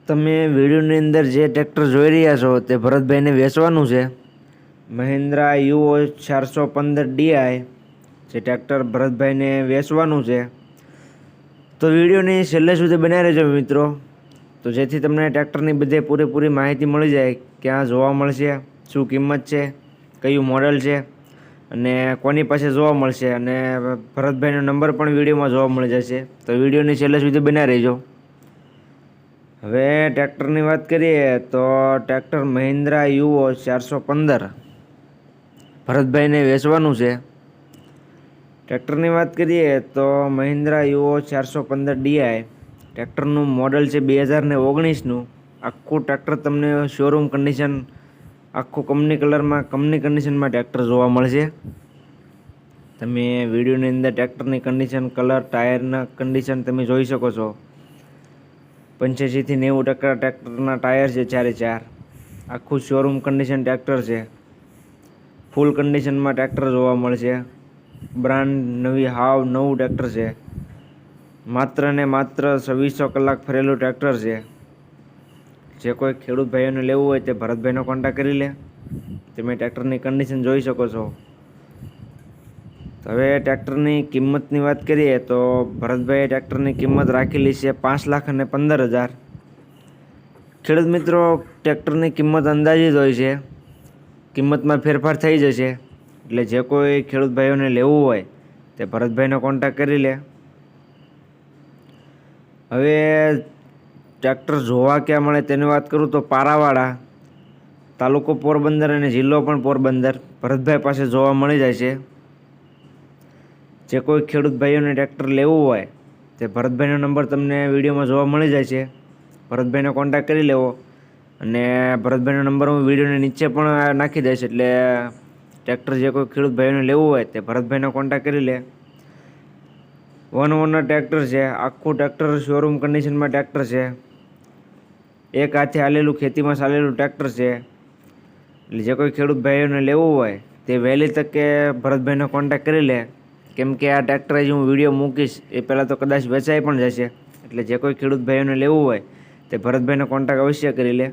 તમે વિડીયોની અંદર જે ટ્રેક્ટર જોઈ રહ્યા છો તે ભરતભાઈને વેચવાનું છે. મહિન્દ્રા યુઓ 415 ડીઆઈ જે ટ્રેક્ટર ભરતભાઈને વેચવાનું છે. તો વિડીયોની છેલ્લે સુધી બનાવી રહેજો મિત્રો, તો જેથી તમને ટ્રેક્ટરની બધી પૂરેપૂરી માહિતી મળી જાય. ક્યાં જોવા મળશે, શું કિંમત છે, કયું મોડલ છે અને કોની પાસે જોવા મળશે, અને ભરતભાઈનો નંબર પણ વિડીયોમાં જોવા મળી જશે. તો વિડીયોની છેલ્લે સુધી બનાવી રહેજો. હવે ટ્રેક્ટરની વાત કરીએ તો ટ્રેક્ટર મહિન્દ્રા યુઓ 415 ભરતભાઈને વેચવાનું છે. ટ્રેક્ટરની વાત કરીએ તો મહિન્દ્રા યુઓ 415 ડીઆઈ ટ્રેક્ટરનું મોડલ છે 2019નું. આખું ટ્રેક્ટર તમને શોરૂમ કન્ડિશન, આખું કંપની કલરમાં, કંપની કન્ડિશનમાં ટ્રેક્ટર જોવા મળશે. તમે વિડીયોની અંદર ટ્રેક્ટરની કન્ડિશન, કલર, ટાયરના કન્ડિશન તમે જોઈ શકો છો. 85 થી 90% ટ્રેક્ટરના ટાયર છે, 4/4. આખું શોરૂમ કન્ડિશન ટ્રેક્ટર છે. ફૂલ કન્ડિશનમાં ટ્રેક્ટર જોવા મળશે. બ્રાન્ડ નવી, હાવ નવું ટ્રેક્ટર છે. માત્ર ને માત્ર 2600 કલાક ફરેલું ટ્રેક્ટર છે. જે કોઈ ખેડૂત ભાઈઓને લેવું હોય તે ભરતભાઈનો કોન્ટેક્ટ કરી લે. તમે ટ્રેક્ટરની કન્ડિશન જોઈ શકો છો. હવે ટ્રેક્ટરની કિંમતની વાત કરીએ તો ભરતભાઈએ ટ્રેક્ટરની કિંમત રાખેલી છે 5,15,000. ખેડૂત મિત્રો, ટ્રેક્ટરની કિંમત અંદાજિત હોય છે, કિંમતમાં ફેરફાર થઈ જશે. એટલે જે કોઈ ખેડૂત ભાઈઓને લેવું હોય તે ભરતભાઈનો કોન્ટેક્ટ કરી લે. હવે ટ્રેક્ટર જોવા ક્યાં મળે તેની વાત કરું તો પારાવાડા, તાલુકો પોરબંદર અને જિલ્લો પણ પોરબંદર, ભરતભાઈ પાસે જોવા મળી જાય છે. જે કોઈ ખેડૂત ભાઈઓને ટ્રેક્ટર લેવું હોય તે ભરતભાઈનો નંબર તમને વિડીયોમાં જોવા મળી જાય છે. ભરતભાઈનો કોન્ટેક્ટ કરી લેવો, અને ભરતભાઈનો નંબર હું વિડીયોની નીચે પણ નાખી દઈશ. એટલે ટ્રેક્ટર જે કોઈ ખેડૂત ભાઈઓને લેવું હોય તે ભરતભાઈનો કોન્ટેક્ટ કરી લે. વન ઓનર ટ્રેક્ટર છે. આખું ટ્રેક્ટર શોરૂમ કન્ડિશનમાં ટ્રેક્ટર છે. એક હાથે હાલેલું, ખેતીમાં ચાલેલું ટ્રેક્ટર છે. એટલે જે કોઈ ખેડૂત ભાઈઓને લેવું હોય તે વહેલી તકે ભરતભાઈનો કોન્ટેક્ટ કરી લે. કેમ કે આ ટ્રેક્ટર જે હું વિડીયો મૂકીશ એ પહેલાં તો કદાચ વેચાઈ પણ જશે. એટલે જે કોઈ ખેડૂત ભાઈઓને લેવું હોય તે ભરતભાઈનો કોન્ટેક્ટ અવશ્ય કરી લે.